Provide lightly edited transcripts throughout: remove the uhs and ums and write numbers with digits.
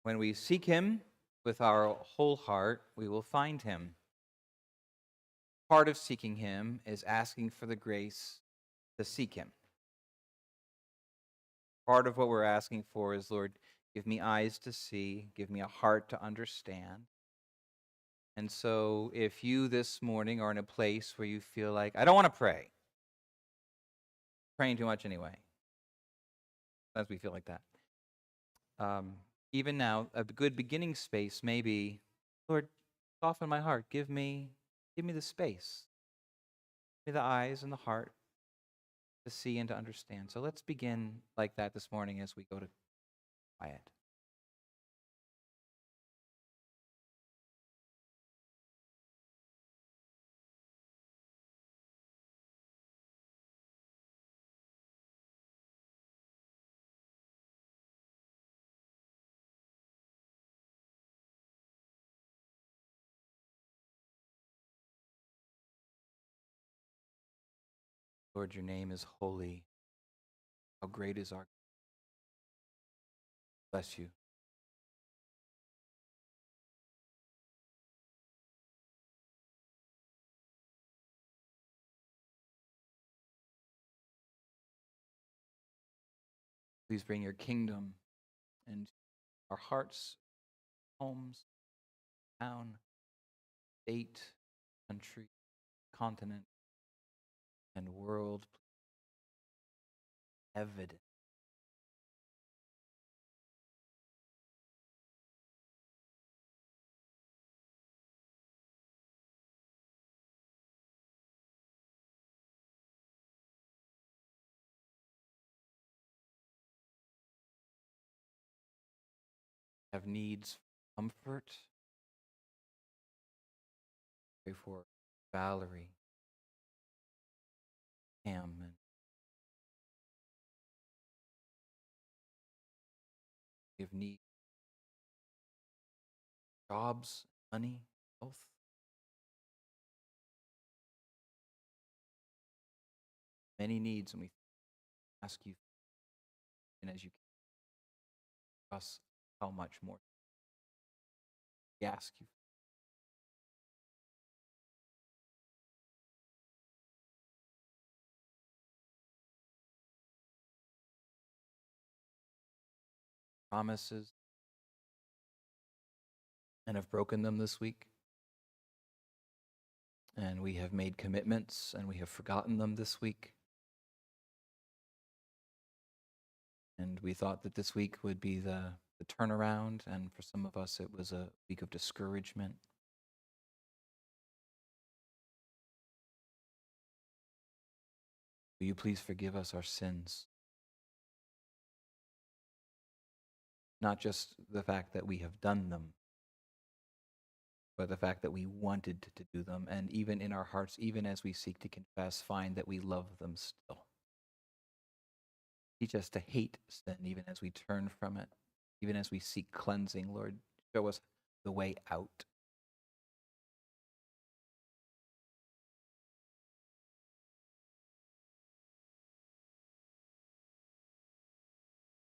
When we seek him with our whole heart, we will find him. Part of seeking him is asking for the grace to seek him. Part of what we're asking for is, Lord, give me eyes to see, give me a heart to understand. And so if you this morning are in a place where you feel like, I don't want to pray, praying too much anyway, as we feel like that. Even now, a good beginning space may be, Lord, soften my heart. Give me the space. Give me the eyes and the heart to see and to understand. So let's begin like that this morning as we go to quiet. Lord, your name is holy. How great is our bless you. Please bring your kingdom into our hearts, homes, town, state, country, continent, and world. Evident. Have needs, comfort. Pray for Valerie, Pam, and give need jobs, money, health. Many needs, and we ask you, and as you give us, how much more? We ask you. Promises and have broken them this week. And we have made commitments and we have forgotten them this week. And we thought that this week would be the turnaround, and for some of us it was a week of discouragement. Will you please forgive us our sins? Not just the fact that we have done them, but the fact that we wanted to do them, and even in our hearts, even as we seek to confess, find that we love them still. Teach us to hate sin even as we turn from it, even as we seek cleansing. Lord, show us the way out.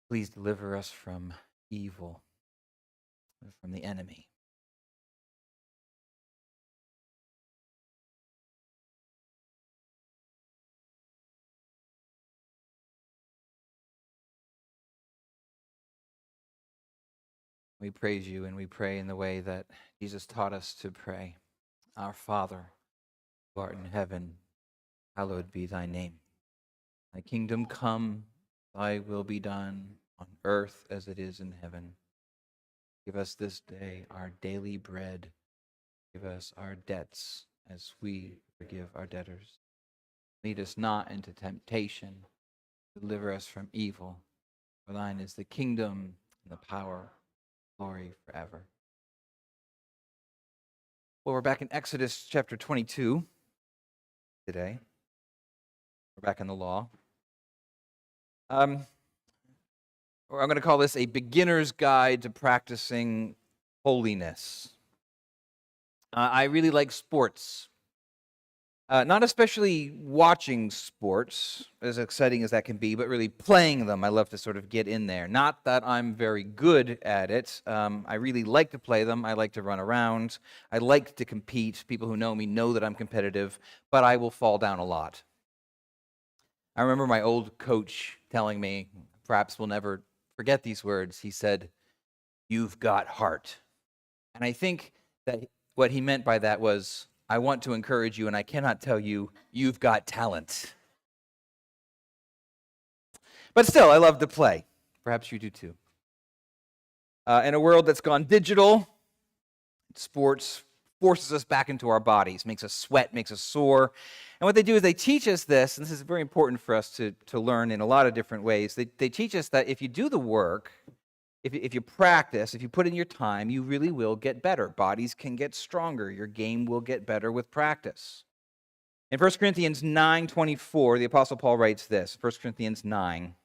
Please deliver us from evil, from the enemy. We praise you and we pray in the way that Jesus taught us to pray. Our Father, who art in heaven, hallowed be thy name. Thy kingdom come, thy will be done on earth as it is in heaven. Give us this day our daily bread. Give us our debts as we forgive our debtors. Lead us not into temptation. Deliver us from evil. For thine is the kingdom and the power, glory forever. Well, we're back in Exodus chapter 22 today. We're back in the law. I'm going to call this a beginner's guide to practicing holiness. I really like sports. Not especially watching sports, as exciting as that can be, but really playing them. I love to sort of get in there. Not that I'm very good at it. I really like to play them. I like to run around. I like to compete. People who know me know that I'm competitive, but I will fall down a lot. I remember my old coach telling me, perhaps we'll never forget these words. He said, "You've got heart." And I think that what he meant by that was, I want to encourage you, and I cannot tell you, you've got talent. But still, I love to play. Perhaps you do too. In a world that's gone digital, sports forces us back into our bodies, makes us sweat, makes us sore. And what they do is they teach us this, and this is very important for us to learn in a lot of different ways. They teach us that if you do the work, if you practice, if you put in your time, you really will get better. Bodies can get stronger. Your game will get better with practice. In 1 Corinthians 9:24, the Apostle Paul writes this, 1 Corinthians 9,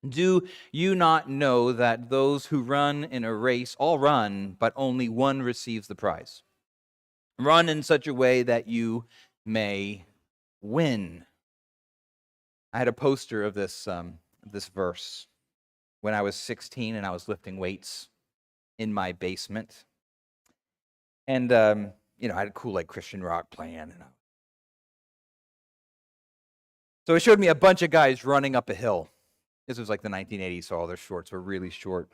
"Do you not know that those who run in a race all run, but only one receives the prize? Run in such a way that you may win." I had a poster of this verse when I was 16 and I was lifting weights in my basement. And, I had a cool, Christian rock playing. So it showed me a bunch of guys running up a hill. This was the 1980s, so all their shorts were really short.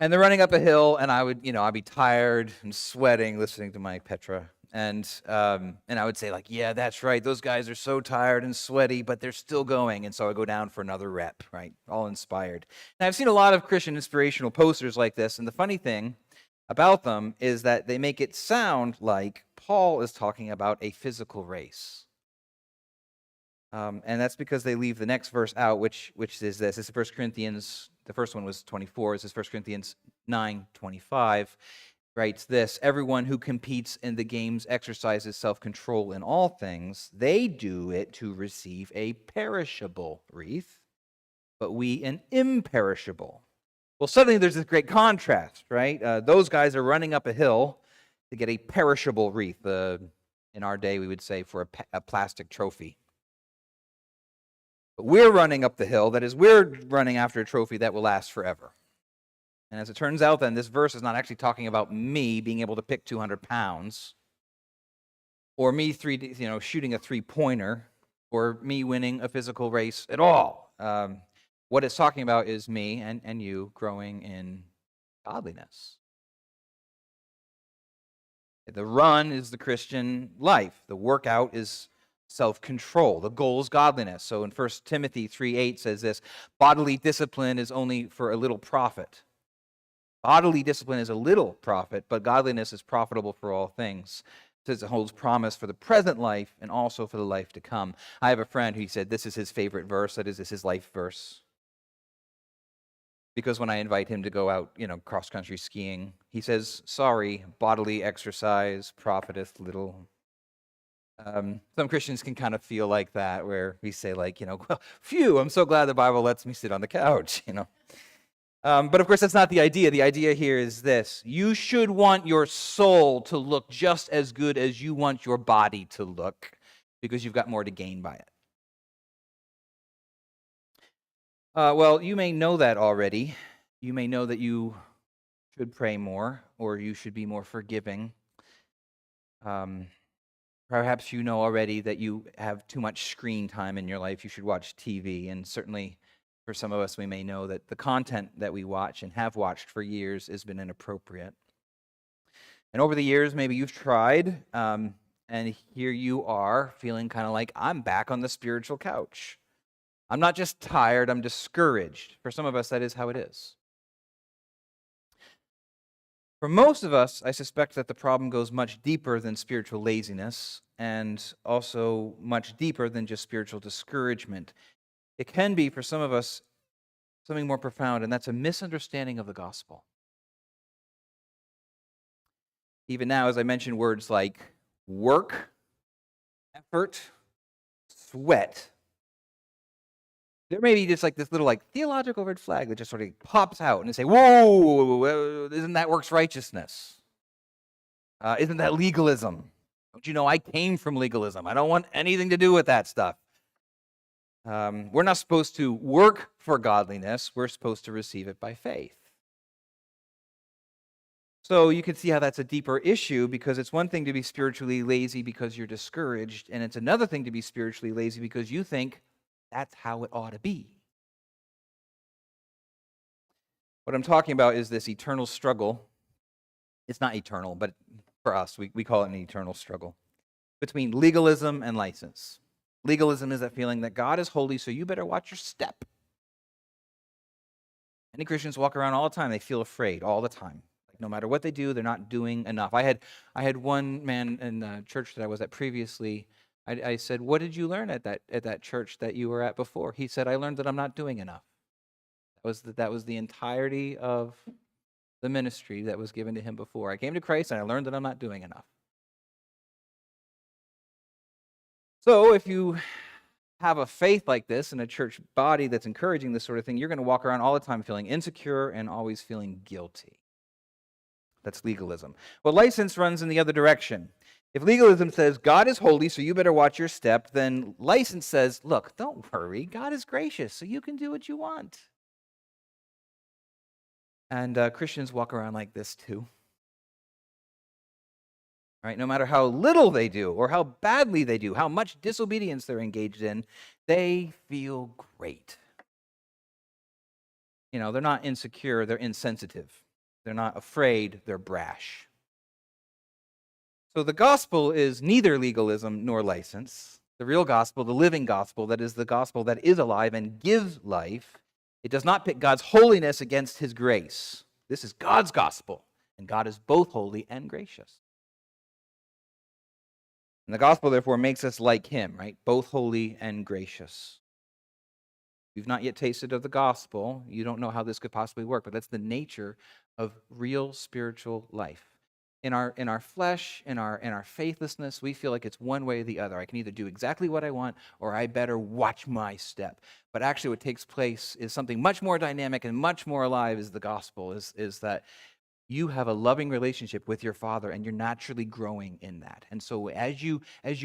And they're running up a hill, and I'd be tired and sweating listening to my Petra. And I would say, yeah, that's right. Those guys are so tired and sweaty, but they're still going. And so I go down for another rep, right? All inspired. Now, I've seen a lot of Christian inspirational posters like this. And the funny thing about them is that they make it sound like Paul is talking about a physical race. And that's because they leave the next verse out, which is this. This is 1 Corinthians, the first one was 24. This is 1 Corinthians 9:25. Writes this: "Everyone who competes in the games exercises self-control in all things. They do it to receive a perishable wreath, but we an imperishable." Well, suddenly there's this great contrast, right? Those guys are running up a hill to get a perishable wreath. In our day, we would say for a plastic trophy. But we're running up the hill, that is, we're running after a trophy that will last forever. And as it turns out, then, this verse is not actually talking about me being able to pick 200 pounds, or me shooting a three-pointer, or me winning a physical race at all. What it's talking about is me and you growing in godliness. The run is the Christian life. The workout is self-control. The goal is godliness. So in 1 Timothy 3:8 says this: "Bodily discipline is only for a little profit." Bodily discipline is a little profit, but godliness is profitable for all things. It says it holds promise for the present life and also for the life to come. I have a friend who said this is his favorite verse. That is, this is his life verse. Because when I invite him to go out, cross-country skiing, he says, "Sorry, bodily exercise profiteth little." Some Christians can kind of feel like that, where we say, well, phew, I'm so glad the Bible lets me sit on the couch, But of course, that's not the idea. The idea here is this: you should want your soul to look just as good as you want your body to look, because you've got more to gain by it. Well, you may know that already. You may know that you should pray more, or you should be more forgiving. Perhaps you know already that you have too much screen time in your life. You should watch TV, and certainly for some of us, we may know that the content that we watch and have watched for years has been inappropriate. And over the years, maybe you've tried, and here you are feeling kind of like, I'm back on the spiritual couch. I'm not just tired, I'm discouraged. For some of us, that is how it is. For most of us, I suspect that the problem goes much deeper than spiritual laziness, and also much deeper than just spiritual discouragement. It can be, for some of us, something more profound, and that's a misunderstanding of the gospel. Even now, as I mentioned, words like work, effort, sweat, there may be just this little theological red flag that just sort of pops out and they say, whoa, isn't that works righteousness? Isn't that legalism? Don't you know I came from legalism? I don't want anything to do with that stuff. We're not supposed to work for godliness. We're supposed to receive it by faith. So you can see how that's a deeper issue, because it's one thing to be spiritually lazy because you're discouraged, and it's another thing to be spiritually lazy because you think that's how it ought to be. What I'm talking about is this eternal struggle. It's not eternal, but for us, we call it an eternal struggle between legalism and license. Legalism is that feeling that God is holy, so you better watch your step. Many Christians walk around all the time. They feel afraid all the time. Like no matter what they do, they're not doing enough. I had one man in the church that I was at previously. I said, "What did you learn at that church that you were at before?" He said, "I learned that I'm not doing enough." That was the entirety of the ministry that was given to him before. I came to Christ and I learned that I'm not doing enough. So if you have a faith like this in a church body that's encouraging this sort of thing, you're going to walk around all the time feeling insecure and always feeling guilty. That's legalism. Well, license runs in the other direction. If legalism says God is holy, so you better watch your step, then license says, look, don't worry, God is gracious, so you can do what you want. And Christians walk around like this too. Right? No matter how little they do or how badly they do, how much disobedience they're engaged in, they feel great. You know, they're not insecure, they're insensitive. They're not afraid, they're brash. So the gospel is neither legalism nor license. The real gospel, the living gospel, that is the gospel that is alive and gives life, it does not pit God's holiness against his grace. This is God's gospel, and God is both holy and gracious. And the gospel, therefore, makes us like him, right? Both holy and gracious. If you've not yet tasted of the gospel, you don't know how this could possibly work, but that's the nature of real spiritual life. In our flesh, in our faithlessness, we feel like it's one way or the other. I can either do exactly what I want, or I better watch my step. But actually what takes place is something much more dynamic and much more alive is the gospel, is that you have a loving relationship with your Father, and you're naturally growing in that. And so as you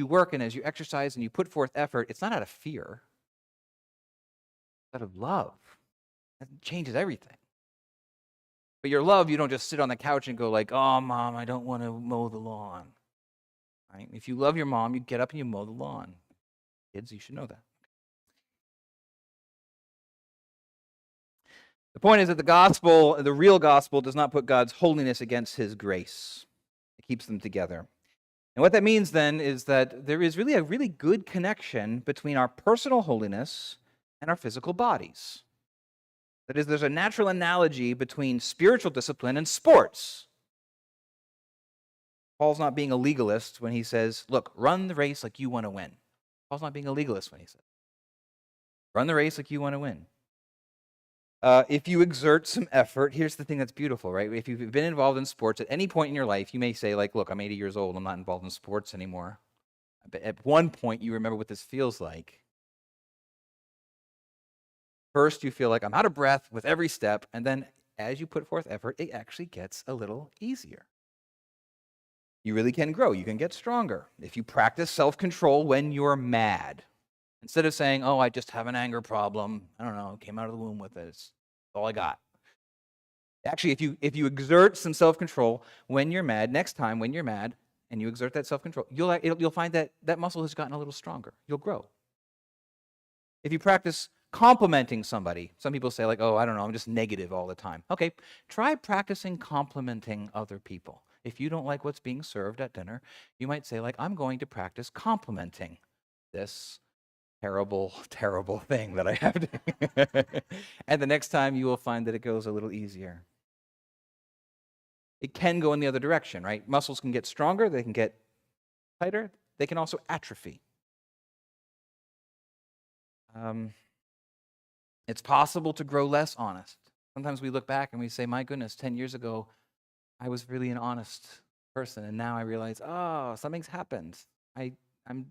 work and as you exercise and you put forth effort, it's not out of fear. It's out of love. That changes everything. But your love, you don't just sit on the couch and go like, "Oh, Mom, I don't want to mow the lawn." Right? If you love your mom, you get up and you mow the lawn. Kids, you should know that. The point is that the gospel, the real gospel, does not put God's holiness against his grace. It keeps them together. And what that means then is that there is really a really good connection between our personal holiness and our physical bodies. That is, there's a natural analogy between spiritual discipline and sports. Paul's not being a legalist when he says, look, run the race like you want to win. Paul's not being a legalist when he says, run the race like you want to win. If you exert some effort, here's the thing that's beautiful, right? If you've been involved in sports at any point in your life, you may say, like, look, I'm 80 years old, I'm not involved in sports anymore. But at one point, you remember what this feels like. First, you feel like I'm out of breath with every step, and then as you put forth effort, it actually gets a little easier. You really can grow. You can get stronger. If you practice self-control when you're mad, instead of saying, oh, I just have an anger problem, I don't know, came out of the womb with it, it's all I got. Actually, if you exert some self-control when you're mad, next time when you're mad, and you exert that self-control, you'll find that that muscle has gotten a little stronger. You'll grow. If you practice complimenting somebody, some people say like, oh, I don't know, I'm just negative all the time. Okay, try practicing complimenting other people. If you don't like what's being served at dinner, you might say like, I'm going to practice complimenting this terrible, terrible thing that I have to. And the next time you will find that it goes a little easier. It can go in the other direction, right? Muscles can get stronger, they can get tighter, they can also atrophy. It's possible to grow less honest. Sometimes we look back and we say, my goodness, 10 years ago, I was really an honest person. And now I realize, oh, something's happened. I'm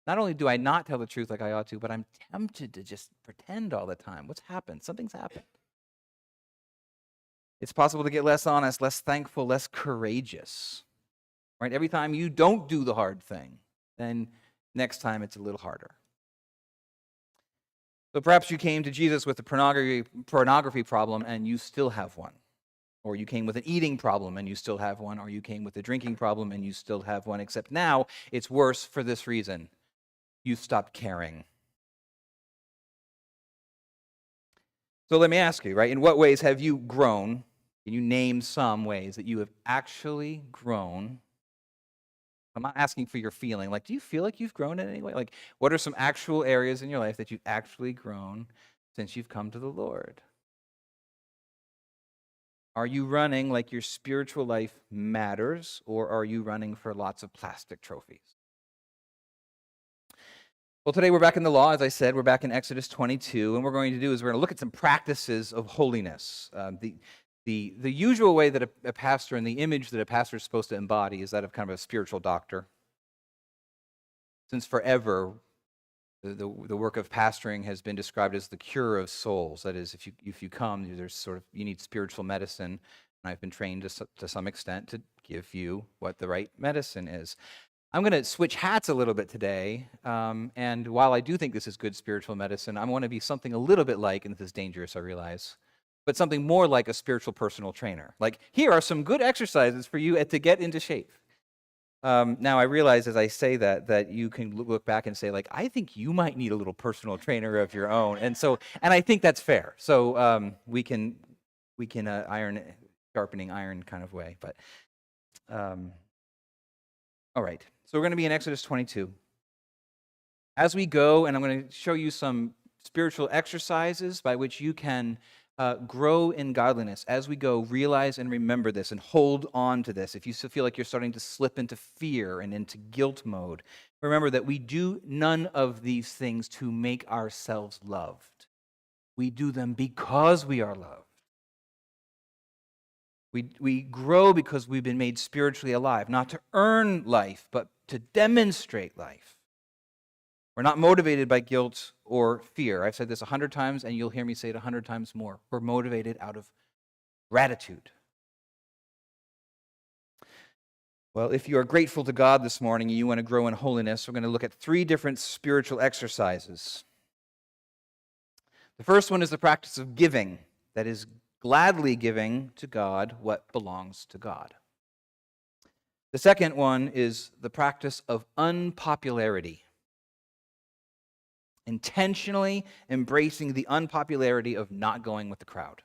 not only do I not tell the truth like I ought to, but I'm tempted to just pretend all the time. What's happened? Something's happened. It's possible to get less honest, less thankful, less courageous. right? Every time you don't do the hard thing, then next time it's a little harder. So perhaps you came to Jesus with a pornography problem and you still have one. Or you came with an eating problem and you still have one. Or you came with a drinking problem and you still have one, except now it's worse for this reason. You stopped caring. So let me ask you, right? In what ways have you grown? Can you name some ways that you have actually grown? I'm not asking for your feeling. Like, do you feel like you've grown in any way? Like, what are some actual areas in your life that you've actually grown since you've come to the Lord? Are you running like your spiritual life matters, or are you running for lots of plastic trophies? Well, today we're back in the law. As I said, we're back in Exodus 22, and what we're going to do is we're going to look at some practices of holiness. The usual way that a pastor, and the image that a pastor is supposed to embody, is that of kind of a spiritual doctor. Since forever, the work of pastoring has been described as the cure of souls. That is, if you come, there's sort of, you need spiritual medicine, and I've been trained to some extent to give you what the right medicine is. I'm going to switch hats a little bit today, and while I do think this is good spiritual medicine, I want to be something a little bit like, and this is dangerous, I realize, but something more like a spiritual personal trainer. Like, here are some good exercises for you to get into shape. Now, I realize as I say that you can look back and say, like, I think you might need a little personal trainer of your own. And I think that's fair. So we can sharpening iron kind of way. But all right. So we're going to be in Exodus 22. As we go, and I'm going to show you some spiritual exercises by which you can grow in godliness. As we go, realize and remember this and hold on to this. If you feel like you're starting to slip into fear and into guilt mode, remember that we do none of these things to make ourselves loved. We do them because we are loved. We grow because we've been made spiritually alive, not to earn life, but to demonstrate life. We're not motivated by guilt or fear. I've said this 100 times, and you'll hear me say it 100 times more. We're motivated out of gratitude. Well, if you are grateful to God this morning and you want to grow in holiness, we're going to look at 3 different spiritual exercises. The first one is the practice of giving, that is, gladly giving to God what belongs to God. The second one is the practice of unpopularity, intentionally embracing the unpopularity of not going with the crowd.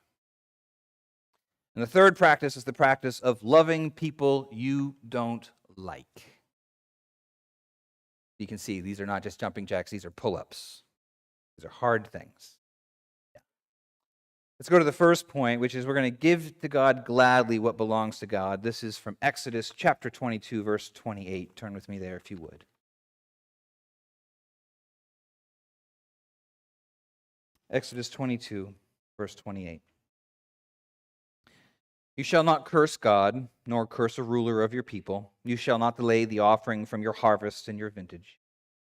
And the third practice is the practice of loving people you don't like. You can see these are not just jumping jacks, these are pull-ups. These are hard things. Yeah. Let's go to the first point, which is we're going to give to God gladly what belongs to God. This is from Exodus chapter 22, verse 28. Turn with me there if you would. Exodus 22, verse 28. You shall not curse God, nor curse a ruler of your people. You shall not delay the offering from your harvest and your vintage.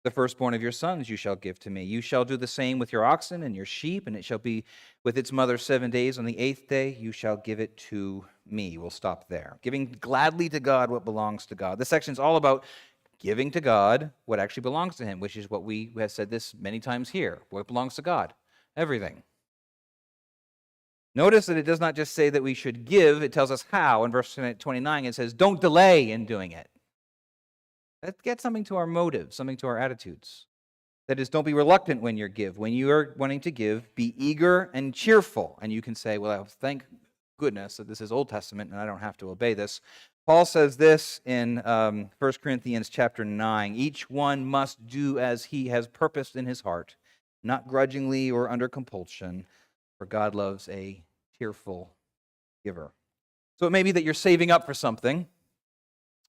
The firstborn of your sons you shall give to me. You shall do the same with your oxen and your sheep, and it shall be with its mother 7 days. On the 8th day you shall give it to me. We'll stop there. Giving gladly to God what belongs to God. This section is all about giving to God what actually belongs to him, which is what we have said this many times here. What belongs to God? Everything. Notice that it does not just say that we should give, it tells us how. In verse 29, it says, don't delay in doing it. That gets something to our motives, something to our attitudes. That is, don't be reluctant when you give. When you are wanting to give, be eager and cheerful. And you can say, well, thank goodness that this is Old Testament and I don't have to obey this. Paul says this in 1 Corinthians chapter 9. Each one must do as he has purposed in his heart, not grudgingly or under compulsion, for God loves a cheerful giver. So it may be that you're saving up for something.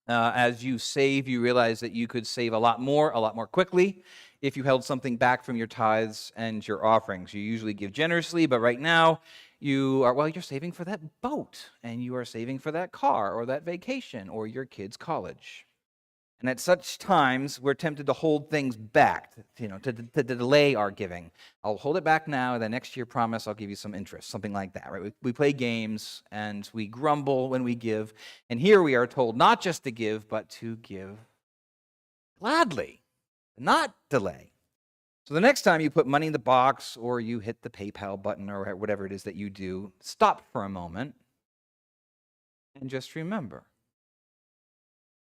As you save, you realize that you could save a lot more quickly if you held something back from your tithes and your offerings. You usually give generously, but right now you're saving for that boat, and you are saving for that car or that vacation or your kid's college. And at such times, we're tempted to hold things back, to delay our giving. I'll hold it back now, and then next year, promise, I'll give you some interest, something like that, right? We play games, and we grumble when we give. And here we are told not just to give, but to give gladly, not delay. So the next time you put money in the box or you hit the PayPal button or whatever it is that you do, stop for a moment and just remember.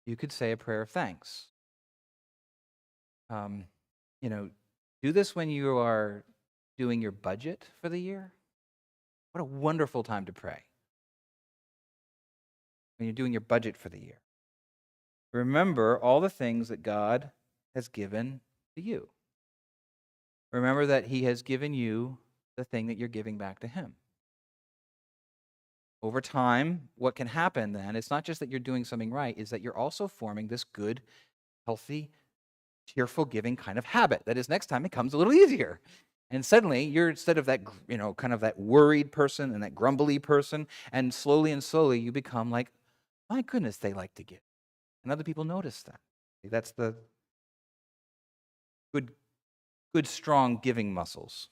You could say a prayer of thanks. Do this when you are doing your budget for the year. What a wonderful time to pray. When you're doing your budget for the year. Remember all the things that God has given to you. Remember that he has given you the thing that you're giving back to him. Over time, what can happen then, it's not just that you're doing something right, is that you're also forming this good, healthy, cheerful giving kind of habit. That is, next time it comes a little easier. And suddenly you're, instead of that, kind of that worried person and that grumbly person, and slowly you become like, my goodness, they like to give. And other people notice that. That's the good, strong giving muscles.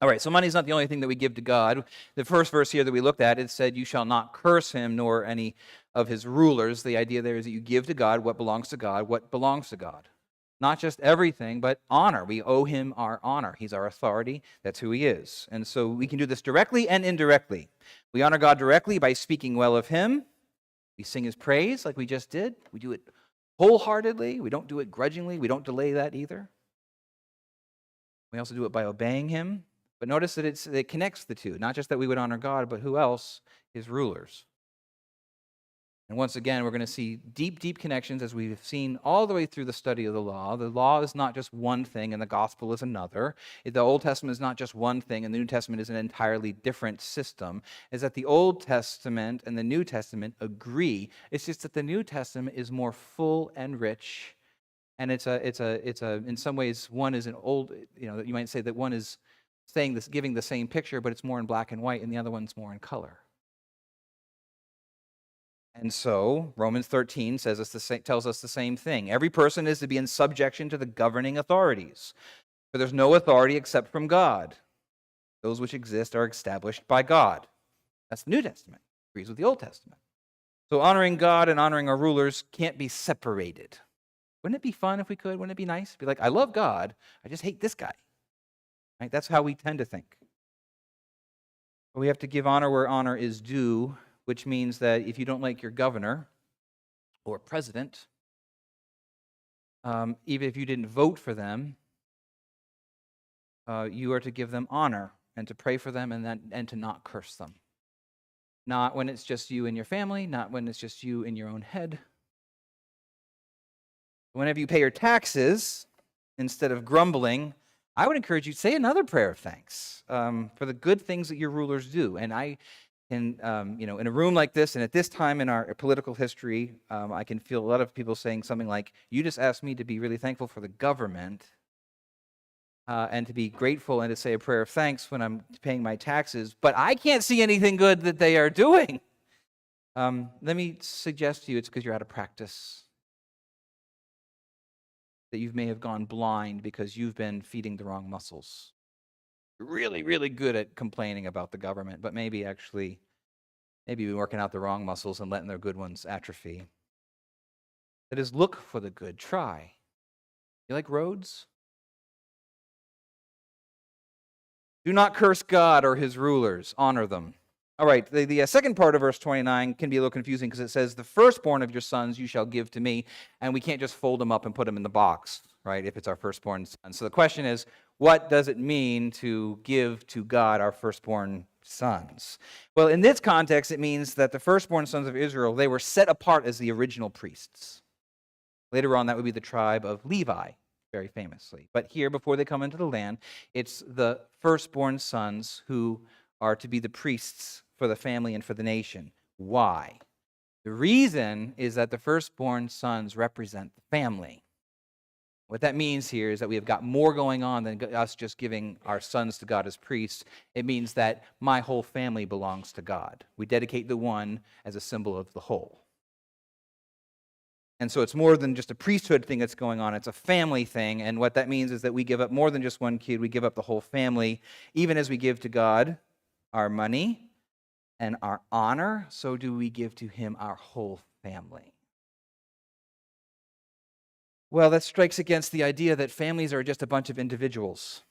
All right, so money's not the only thing that we give to God. The first verse here that we looked at, it said, you shall not curse him nor any of his rulers. The idea there is that you give to God what belongs to God, what belongs to God. Not just everything, but honor. We owe him our honor. He's our authority. That's who he is. And so we can do this directly and indirectly. We honor God directly by speaking well of him. We sing his praise like we just did. We do it wholeheartedly. We don't do it grudgingly. We don't delay that either. We also do it by obeying him. But notice that it connects the two. Not just that we would honor God, but who else? His rulers. And once again, we're going to see deep connections as we've seen all the way through the study of the law. The law is not just one thing and the gospel is another. The Old Testament is not just one thing and the New Testament is an entirely different system. Is that the Old Testament and the New Testament agree. It's just that the New Testament is more full and rich. And it's in some ways, one is an old, you might say that one is saying this, giving the same picture, but it's more in black and white, and the other one's more in color. And so Romans 13 tells us the same thing. Every person is to be in subjection to the governing authorities, for there's no authority except from God. Those which exist are established by God. That's the New Testament. Agrees with the Old Testament. So honoring God and honoring our rulers can't be separated. Wouldn't it be fun if we could? Wouldn't it be nice? Be like, I love God, I just hate this guy. Right? That's how we tend to think. But we have to give honor where honor is due, which means that if you don't like your governor or president, even if you didn't vote for them, you are to give them honor and to pray for them and to not curse them. Not when it's just you and your family, not when it's just you in your own head. Whenever you pay your taxes, instead of grumbling, I would encourage you to say another prayer of thanks for the good things that your rulers do. And I can, in a room like this and at this time in our political history, I can feel a lot of people saying something like, you just asked me to be really thankful for the government and to be grateful and to say a prayer of thanks when I'm paying my taxes, but I can't see anything good that they are doing. Let me suggest to you it's because you're out of practice. That you may have gone blind because you've been feeding the wrong muscles. You're really good at complaining about the government, but maybe you've been working out the wrong muscles and letting their good ones atrophy. That is, look for the good. Try. You like roads? Do not curse God or his rulers. Honor them. All right, the second part of verse 29 can be a little confusing because it says, the firstborn of your sons you shall give to me, and we can't just fold them up and put them in the box, right, if it's our firstborn son. So the question is, what does it mean to give to God our firstborn sons? Well, in this context, it means that the firstborn sons of Israel, they were set apart as the original priests. Later on, that would be the tribe of Levi, very famously. But here, before they come into the land, it's the firstborn sons who are to be the priests for the family and for the nation. Why? The reason is that the firstborn sons represent the family. What that means here is that we have got more going on than us just giving our sons to God as priests. It means that my whole family belongs to God. We dedicate the one as a symbol of the whole. And so it's more than just a priesthood thing that's going on. It's a family thing. And what that means is that we give up more than just one kid. We give up the whole family. Even as we give to God our money and our honor, so do we give to him our whole family. Well, that strikes against the idea that families are just a bunch of individuals.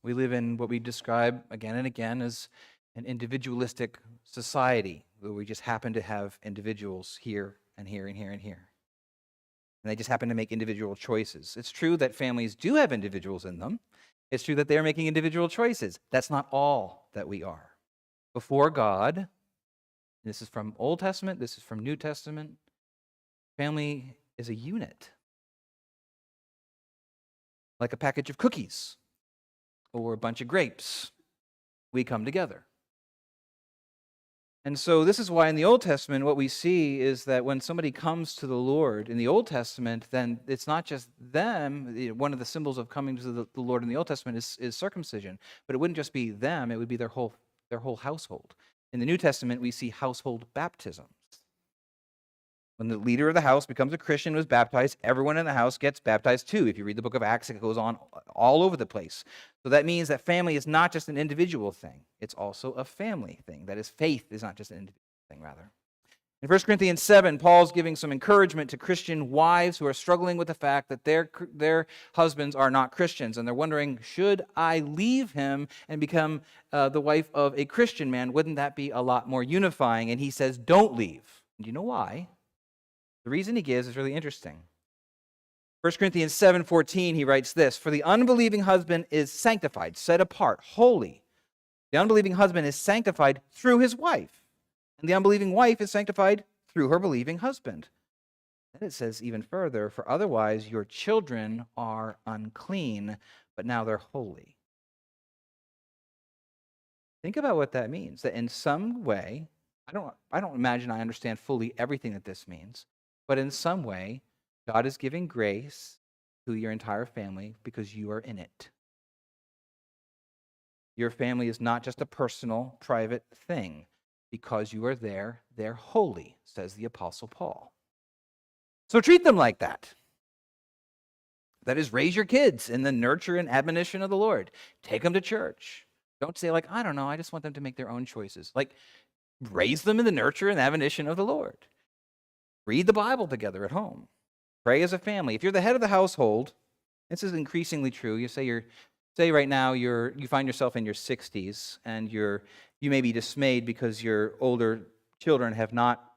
We live in what we describe again and again as an individualistic society where we just happen to have individuals here and here and here and here. And they just happen to make individual choices. It's true that families do have individuals in them. It's true that they're making individual choices. That's not all that we are. Before God, this is from Old Testament, this is from New Testament, family is a unit. Like a package of cookies or a bunch of grapes. We come together. And so this is why in the Old Testament, what we see is that when somebody comes to the Lord in the Old Testament, then it's not just them. One of the symbols of coming to the Lord in the Old Testament is circumcision. But it wouldn't just be them, it would be their whole household. In the New Testament, we see household baptisms. When the leader of the house becomes a Christian, was baptized, everyone in the house gets baptized too. If you read the book of Acts, it goes on all over the place. So that means that family is not just an individual thing. It's also a family thing. That is, faith is not just an individual thing, rather. In 1 Corinthians 7, Paul's giving some encouragement to Christian wives who are struggling with the fact that their husbands are not Christians. And they're wondering, should I leave him and become the wife of a Christian man? Wouldn't that be a lot more unifying? And he says, don't leave. And do you know why? The reason he gives is really interesting. 1 Corinthians 7:14, he writes this, "For the unbelieving husband is sanctified, set apart, holy. The unbelieving husband is sanctified through his wife, and the unbelieving wife is sanctified through her believing husband." Then it says even further, "For otherwise your children are unclean, but now they're holy." Think about what that means, that in some way, I don't imagine I understand fully everything that this means, but in some way, God is giving grace to your entire family because you are in it. Your family is not just a personal, private thing. Because you are there, they're holy, says the Apostle Paul. So treat them like that. That is, raise your kids in the nurture and admonition of the Lord. Take them to church. Don't say, like, I don't know, I just want them to make their own choices. Like, raise them in the nurture and admonition of the Lord. Read the Bible together at home. Pray as a family. If you're the head of the household, this is increasingly true. You say right now you find yourself in your 60s and you may be dismayed because your older children have not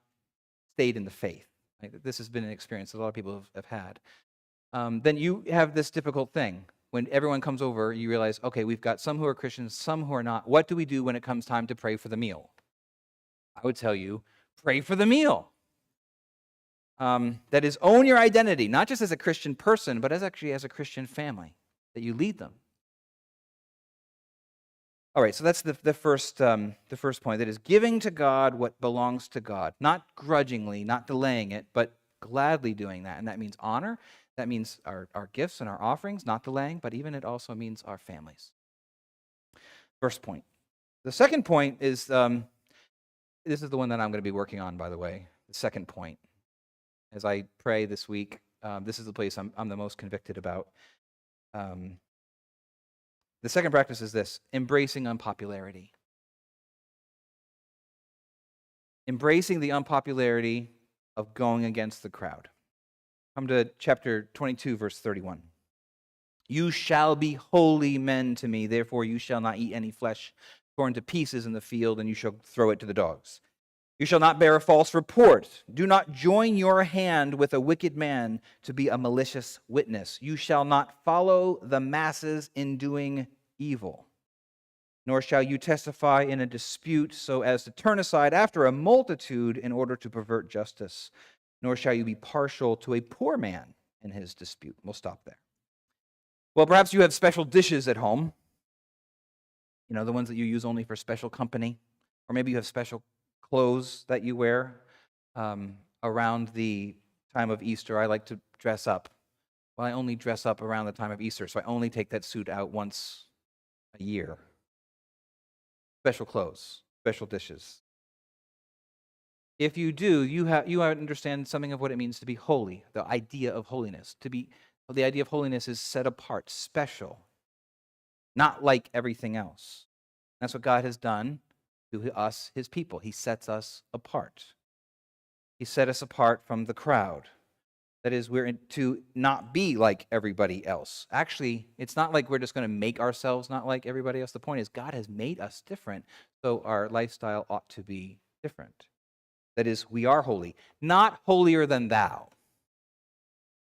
stayed in the faith. Right? This has been an experience that a lot of people have had. Then you have this difficult thing. When everyone comes over, you realize, okay, we've got some who are Christians, some who are not. What do we do when it comes time to pray for the meal? I would tell you, pray for the meal. That is, own your identity, not just as a Christian person, but as a Christian family, that you lead them. All right, so that's the first point, that is giving to God what belongs to God, not grudgingly, not delaying it, but gladly doing that. And that means honor. That means our gifts and our offerings, not delaying, but even it also means our families. First point. The second point is, this is the one that I'm going to be working on, by the way, the second point. As I pray this week, this is the place I'm the most convicted about. The second practice is this: embracing unpopularity. Embracing the unpopularity of going against the crowd. Come to chapter 22, verse 31. "You shall be holy men to me, therefore you shall not eat any flesh torn to pieces in the field, and you shall throw it to the dogs. You shall not bear a false report. Do not join your hand with a wicked man to be a malicious witness. You shall not follow the masses in doing evil. Nor shall you testify in a dispute so as to turn aside after a multitude in order to pervert justice. Nor shall you be partial to a poor man in his dispute." We'll stop there. Well, perhaps you have special dishes at home. You know, the ones that you use only for special company. Or maybe you have special clothes that you wear around the time of Easter. I like to dress up. Well, I only dress up around the time of Easter, so I only take that suit out once a year. Special clothes, special dishes. If you do, you understand something of what it means to be holy, the idea of holiness. The idea of holiness is set apart, special, not like everything else. That's what God has done to us, his people. He sets us apart. He set us apart from the crowd. That is, we're to not be like everybody else. Actually, it's not like we're just going to make ourselves not like everybody else. The point is, God has made us different, so our lifestyle ought to be different. That is, we are holy, not holier than thou.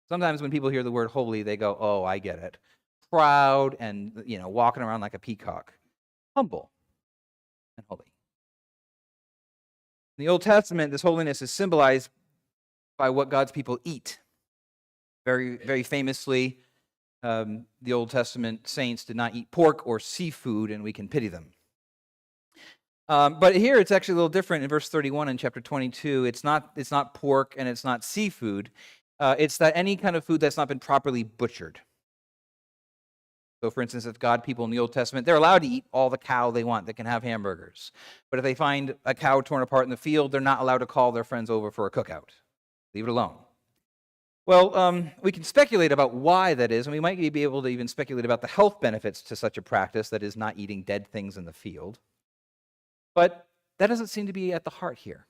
Sometimes when people hear the word holy, they go, oh, I get it. Proud and, walking around like a peacock. Humble and holy. In the Old Testament, this holiness is symbolized by what God's people eat. Very, very famously, the Old Testament saints did not eat pork or seafood, and we can pity them. But here it's actually a little different in verse 31 in chapter 22. It's not pork and it's not seafood. It's that any kind of food that's not been properly butchered. So, for instance, if God people in the Old Testament, they're allowed to eat all the cow they want. They can have hamburgers. But if they find a cow torn apart in the field, they're not allowed to call their friends over for a cookout. Leave it alone. Well, we can speculate about why that is, and we might be able to even speculate about the health benefits to such a practice, that is, not eating dead things in the field. But that doesn't seem to be at the heart here.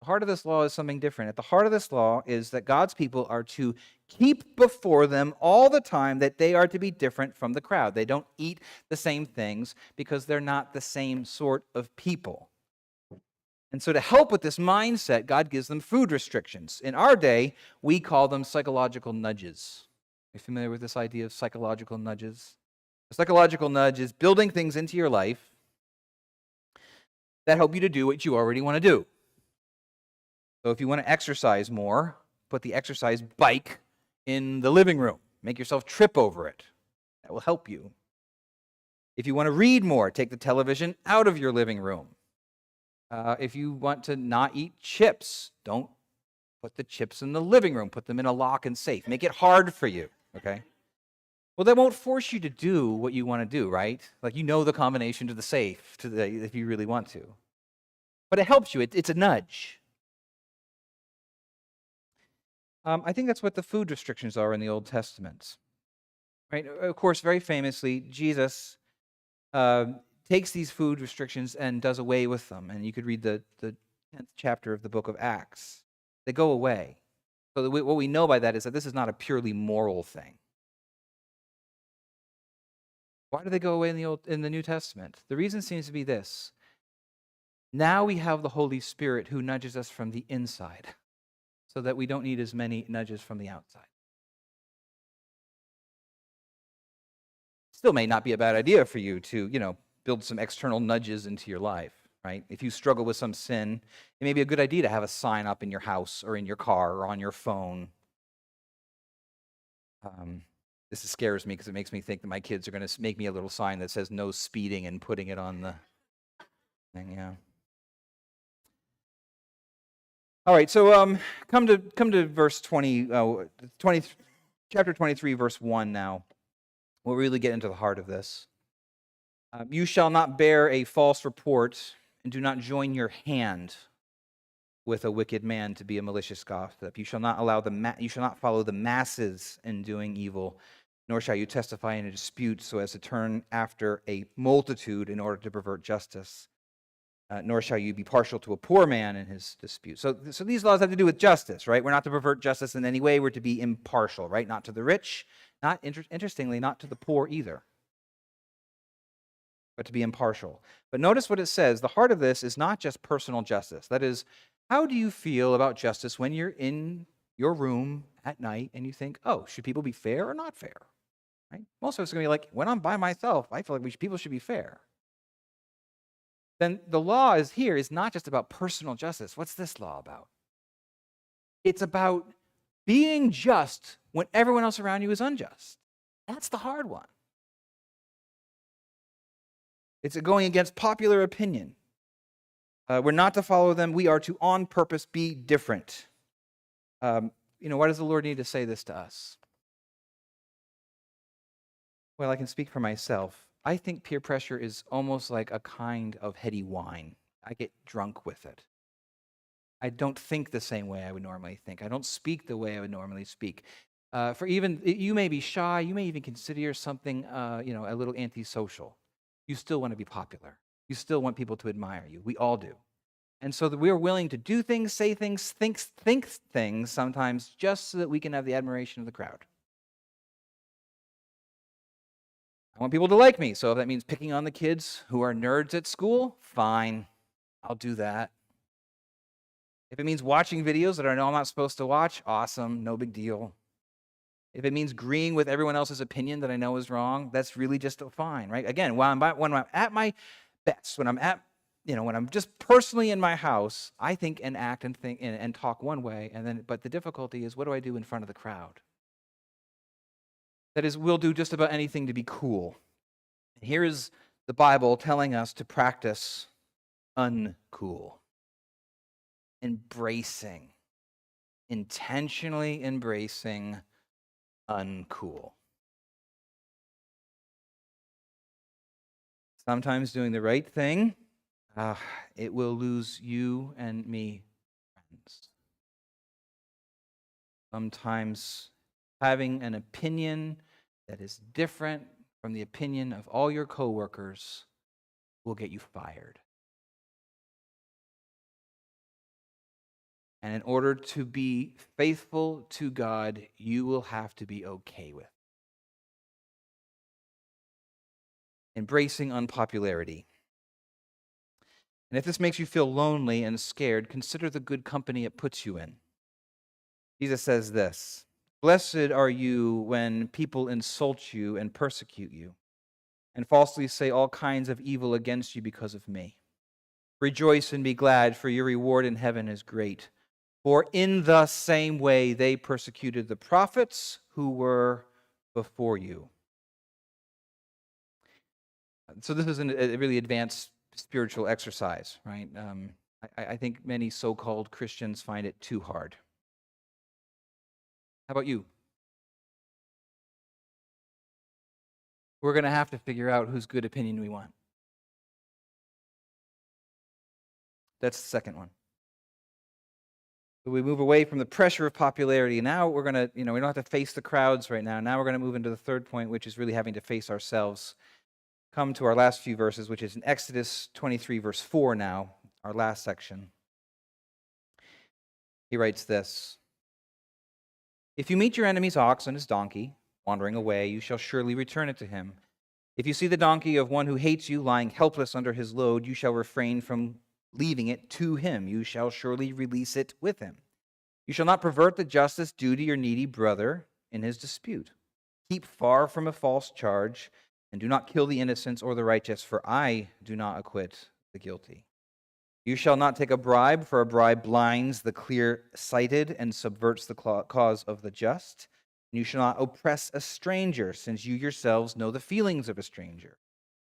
The heart of this law is something different. At the heart of this law is that God's people are to keep before them all the time that they are to be different from the crowd. They don't eat the same things because they're not the same sort of people. And so to help with this mindset, God gives them food restrictions. In our day, we call them psychological nudges. Are you familiar with this idea of psychological nudges? A psychological nudge is building things into your life that help you to do what you already want to do. So if you want to exercise more, put the exercise bike in the living room. Make yourself trip over it. That will help you. If you want to read more, take the television out of your living room. If you want to not eat chips, don't put the chips in the living room. Put them in a lock and safe. Make it hard for you, okay? Well, that won't force you to do what you want to do, right? Like the combination to the safe if you really want to. But it helps you. It's a nudge. I think that's what the food restrictions are in the Old Testament. Right? Of course, very famously, Jesus takes these food restrictions and does away with them. And you could read the 10th chapter of the book of Acts. They go away. So what we know by that is that this is not a purely moral thing. Why do they go away in the New Testament? The reason seems to be this. Now we have the Holy Spirit who nudges us from the inside so that we don't need as many nudges from the outside. Still may not be a bad idea for you to, build some external nudges into your life, right? If you struggle with some sin, it may be a good idea to have a sign up in your house or in your car or on your phone. This scares me because it makes me think that my kids are going to make me a little sign that says no speeding and putting it on the thing, yeah. All right, so come to verse 20, chapter 23, verse 1 now. We'll really get into the heart of this. You shall not bear a false report, and do not join your hand with a wicked man to be a malicious gossip. You shall not you shall not follow the masses in doing evil, nor shall you testify in a dispute so as to turn after a multitude in order to pervert justice. Nor shall you be partial to a poor man in his dispute. So these laws have to do with justice, right? We're not to pervert justice in any way. We're to be impartial, right? Not to the rich, interestingly, not to the poor either, but to be impartial. But notice what it says. The heart of this is not just personal justice. That is, how do you feel about justice when you're in your room at night and you think, oh, should people be fair or not fair? Right? Most of us are going to be like, when I'm by myself, I feel like people should be fair. Then the law is not just about personal justice. What's this law about? It's about being just when everyone else around you is unjust. That's the hard one. It's going against popular opinion. We're not to follow them. We are to, on purpose, be different. Why does the Lord need to say this to us? Well, I can speak for myself. I think peer pressure is almost like a kind of heady wine. I get drunk with it. I don't think the same way I would normally think. I don't speak the way I would normally speak. For even you may be shy, you may even consider something, a little antisocial. You still want to be popular. You still want people to admire you. We all do. And so that we are willing to do things, say things, think things sometimes just so that we can have the admiration of the crowd. I want people to like me. So if that means picking on the kids who are nerds at school, fine. I'll do that. If it means watching videos that I know I'm not supposed to watch, awesome, no big deal. If it means agreeing with everyone else's opinion that I know is wrong, that's really just fine, right? Again, when I'm at my best, when I'm just personally in my house, I think and act and think and talk one way, but the difficulty is, what do I do in front of the crowd? That is, we'll do just about anything to be cool. Here is the Bible telling us to practice uncool, intentionally embracing uncool. Sometimes doing the right thing, it will lose you and me friends. Sometimes having an opinion that is different from the opinion of all your coworkers will get you fired. And in order to be faithful to God, you will have to be okay with embracing unpopularity. And if this makes you feel lonely and scared, consider the good company it puts you in. Jesus says this: "Blessed are you when people insult you and persecute you, and falsely say all kinds of evil against you because of me. Rejoice and be glad, for your reward in heaven is great. For in the same way they persecuted the prophets who were before you." So this is a really advanced spiritual exercise, right? I think many so-called Christians find it too hard. How about you? We're going to have to figure out whose good opinion we want. That's the second one. So we move away from the pressure of popularity. Now we're going to, we don't have to face the crowds right now. Now we're going to move into the third point, which is really having to face ourselves. Come to our last few verses, which is in Exodus 23, verse 4 now, our last section. He writes this: "If you meet your enemy's ox and his donkey wandering away, you shall surely return it to him. If you see the donkey of one who hates you lying helpless under his load, you shall refrain from leaving it to him. You shall surely release it with him. You shall not pervert the justice due to your needy brother in his dispute. Keep far from a false charge, and do not kill the innocent or the righteous, for I do not acquit the guilty. You shall not take a bribe, for a bribe blinds the clear-sighted and subverts the cause of the just. And you shall not oppress a stranger, since you yourselves know the feelings of a stranger.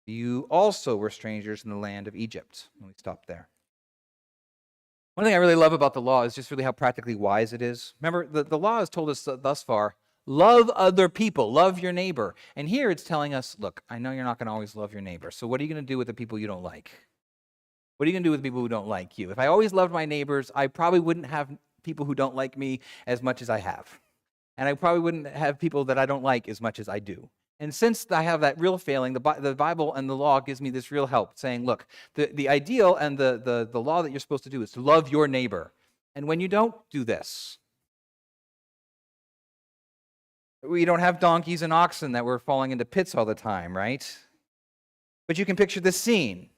You also were strangers in the land of Egypt." And we stop there. One thing I really love about the law is just really how practically wise it is. Remember, the law has told us thus far, love other people, love your neighbor. And here it's telling us, look, I know you're not going to always love your neighbor, so what are you going to do with the people you don't like? What are you going to do with people who don't like you? If I always loved my neighbors, I probably wouldn't have people who don't like me as much as I have. And I probably wouldn't have people that I don't like as much as I do. And since I have that real failing, the Bible and the law gives me this real help, saying, look, the ideal and the law that you're supposed to do is to love your neighbor. And when you don't, do this. We don't have donkeys and oxen that we're falling into pits all the time, right? But you can picture this scene,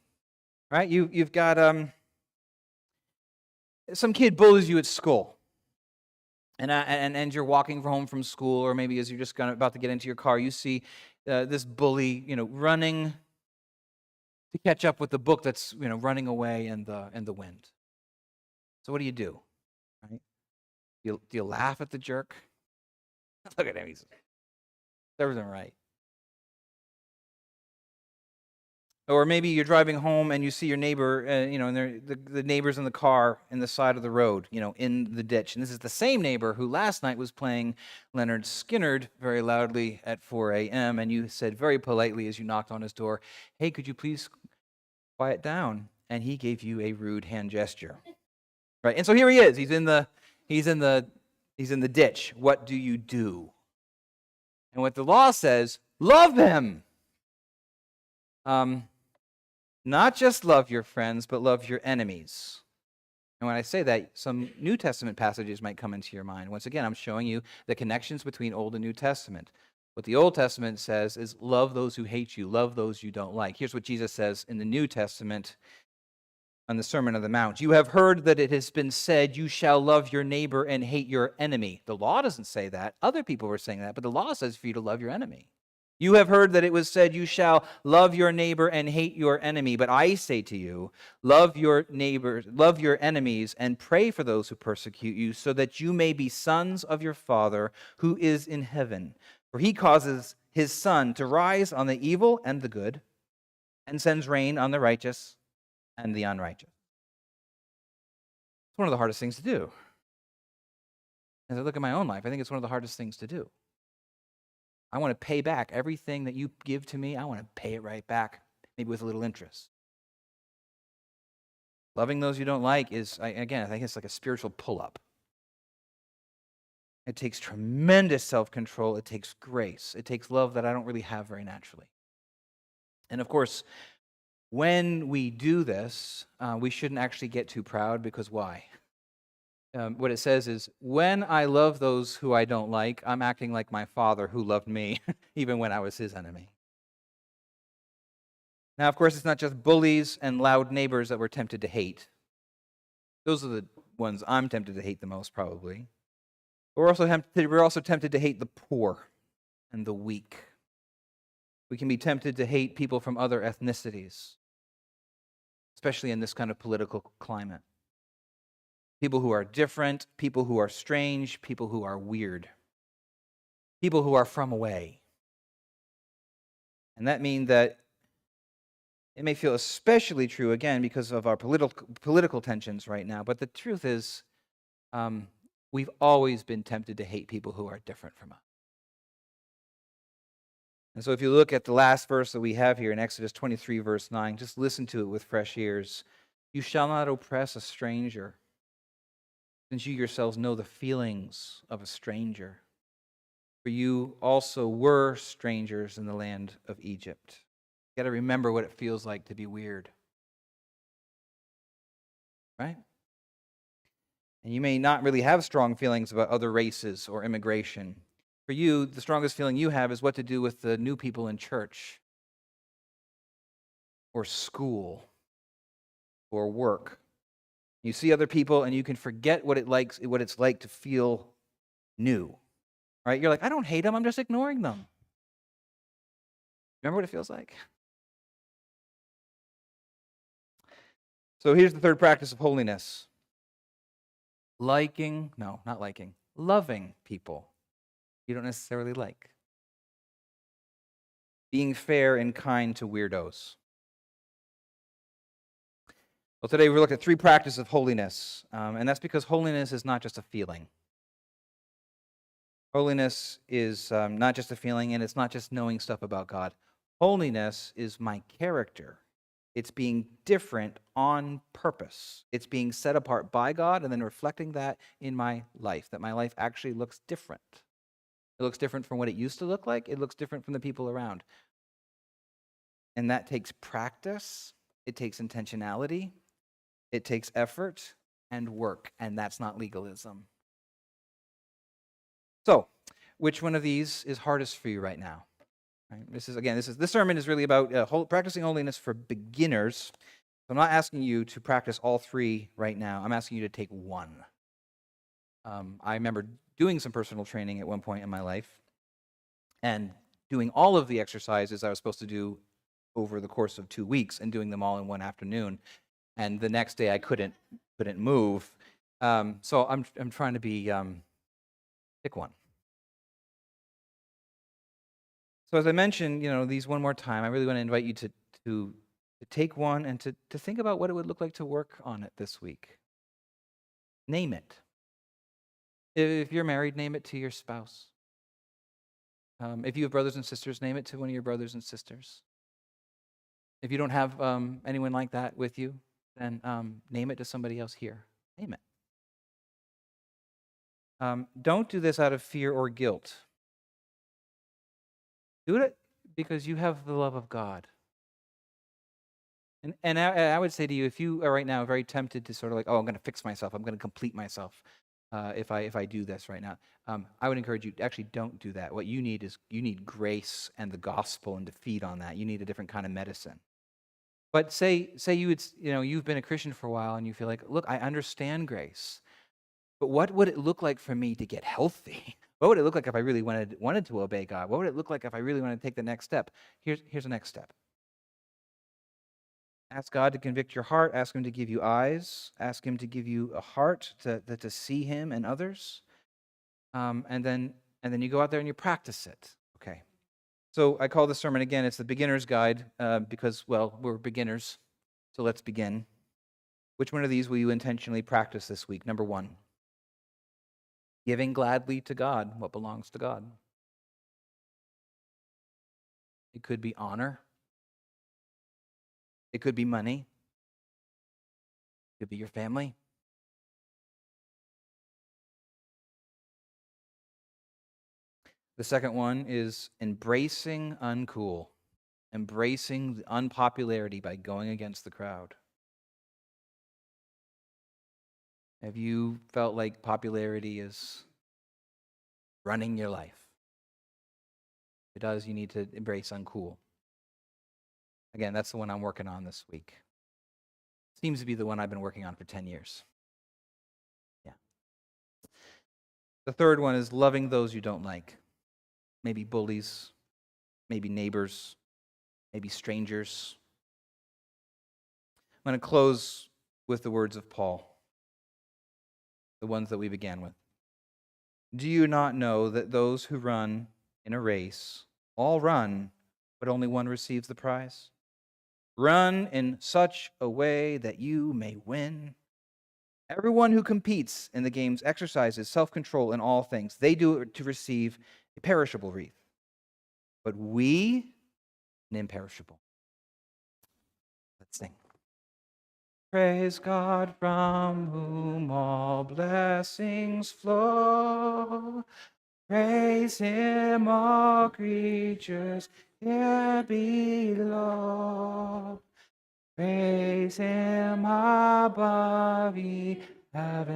right? You've got some kid bullies you at school. And you're walking home from school, or maybe as you're just about to get into your car, you see this bully, running to catch up with the book that's, running away in the wind. So what do you do? Right? Do you laugh at the jerk? Look at him, he's serves him right. Or maybe you're driving home and you see your neighbor, and the neighbor's in the car in the side of the road, in the ditch. And this is the same neighbor who last night was playing Leonard Skinner very loudly at 4 a.m. And you said very politely as you knocked on his door, "Hey, could you please quiet down?" And he gave you a rude hand gesture. right? And so here he is. He's in the ditch. What do you do? And what the law says, love him. Not just love your friends, but love your enemies. And when I say that, some New Testament passages might come into your mind. Once again, I'm showing you the connections between Old and New Testament. What the Old Testament says is love those who hate you, love those you don't like. Here's what Jesus says in the New Testament on the Sermon on the Mount. You have heard that it has been said, you shall love your neighbor and hate your enemy. The law doesn't say that. Other people were saying that, but the law says for you to love your enemy. You have heard that it was said, you shall love your neighbor and hate your enemy. But I say to you, love your neighbors, love your enemies, and pray for those who persecute you, so that you may be sons of your Father who is in heaven. For he causes his sun to rise on the evil and the good, and sends rain on the righteous and the unrighteous. It's one of the hardest things to do. As I look at my own life, I think it's one of the hardest things to do. I want to pay back everything that you give to me. I want to pay it right back, maybe with a little interest. Loving those you don't like is, again, I think it's like a spiritual pull-up. It takes tremendous self-control. It takes grace. It takes love that I don't really have very naturally. And of course, when we do this, we shouldn't actually get too proud, because why? What it says is, when I love those who I don't like, I'm acting like my Father who loved me, even when I was his enemy. Now, of course, it's not just bullies and loud neighbors that we're tempted to hate. Those are the ones I'm tempted to hate the most, probably. But we're also tempted to hate the poor and the weak. We can be tempted to hate people from other ethnicities, especially in this kind of political climate. People who are different, people who are strange, people who are weird, people who are from away. And that means that it may feel especially true, again, because of our political tensions right now. But the truth is, we've always been tempted to hate people who are different from us. And so if you look at the last verse that we have here in Exodus 23, verse 9, just listen to it with fresh ears. You shall not oppress a stranger, since you yourselves know the feelings of a stranger. For you also were strangers in the land of Egypt. You got to remember what it feels like to be weird. Right? And you may not really have strong feelings about other races or immigration. For you, the strongest feeling you have is what to do with the new people in church or school or work. You see other people and you can forget what it's like to feel new. Right? You're like, I don't hate them, I'm just ignoring them. Remember what it feels like? So here's the third practice of holiness. Loving people you don't necessarily like. Being fair and kind to weirdos. Well, today we looked at three practices of holiness, and that's because holiness is not just a feeling. Holiness is not just a feeling, and it's not just knowing stuff about God. Holiness is my character. It's being different on purpose. It's being set apart by God and then reflecting that in my life, that my life actually looks different. It looks different from what it used to look like. It looks different from the people around. And that takes practice. It takes intentionality. It takes effort and work, and that's not legalism. So, which one of these is hardest for you right now? Right? This sermon is really about practicing holiness for beginners. So I'm not asking you to practice all three right now. I'm asking you to take one. I remember doing some personal training at one point in my life and doing all of the exercises I was supposed to do over the course of 2 weeks and doing them all in one afternoon. And the next day I couldn't move. So I'm trying to pick one. So as I mentioned, these one more time, I really want to invite you to take one and to think about what it would look like to work on it this week. Name it. If you're married, name it to your spouse. If you have brothers and sisters, name it to one of your brothers and sisters. If you don't have anyone like that with you, then name it to somebody else here. Name it. Don't do this out of fear or guilt. Do it because you have the love of God. And I would say to you, if you are right now very tempted to sort of like, oh, I'm going to fix myself, I'm going to complete myself, if I do this right now, I would encourage you, actually don't do that. What you need is you need grace and the gospel and to feed on that. You need a different kind of medicine. But say you've been a Christian for a while and you feel like, look, I understand grace, but what would it look like for me to get healthy? What would it look like if I really wanted to obey God? What would it look like if I really wanted to take the next step? Here's the next step. Ask God to convict your heart. Ask Him to give you eyes. Ask Him to give you a heart to see Him and others. And then you go out there and you practice it. Okay. So I call this sermon again. It's the beginner's guide because, well, we're beginners. So let's begin. Which one of these will you intentionally practice this week? Number 1, giving gladly to God what belongs to God. It could be honor. It could be money. It could be your family. The second one is embracing uncool, embracing the unpopularity by going against the crowd. Have you felt like popularity is running your life? If it does, you need to embrace uncool. Again, that's the one I'm working on this week. Seems to be the one I've been working on for 10 years. Yeah. The third one is loving those you don't like. Maybe bullies, maybe neighbors, maybe strangers. I'm going to close with the words of Paul, the ones that we began with. Do you not know that those who run in a race all run, but only one receives the prize? Run in such a way that you may win. Everyone who competes in the games exercises self-control in all things. They do it to receive a perishable wreath, but we an imperishable. Let's sing. Praise God from whom all blessings flow. Praise Him, all creatures here below. Praise Him above, ye heaven.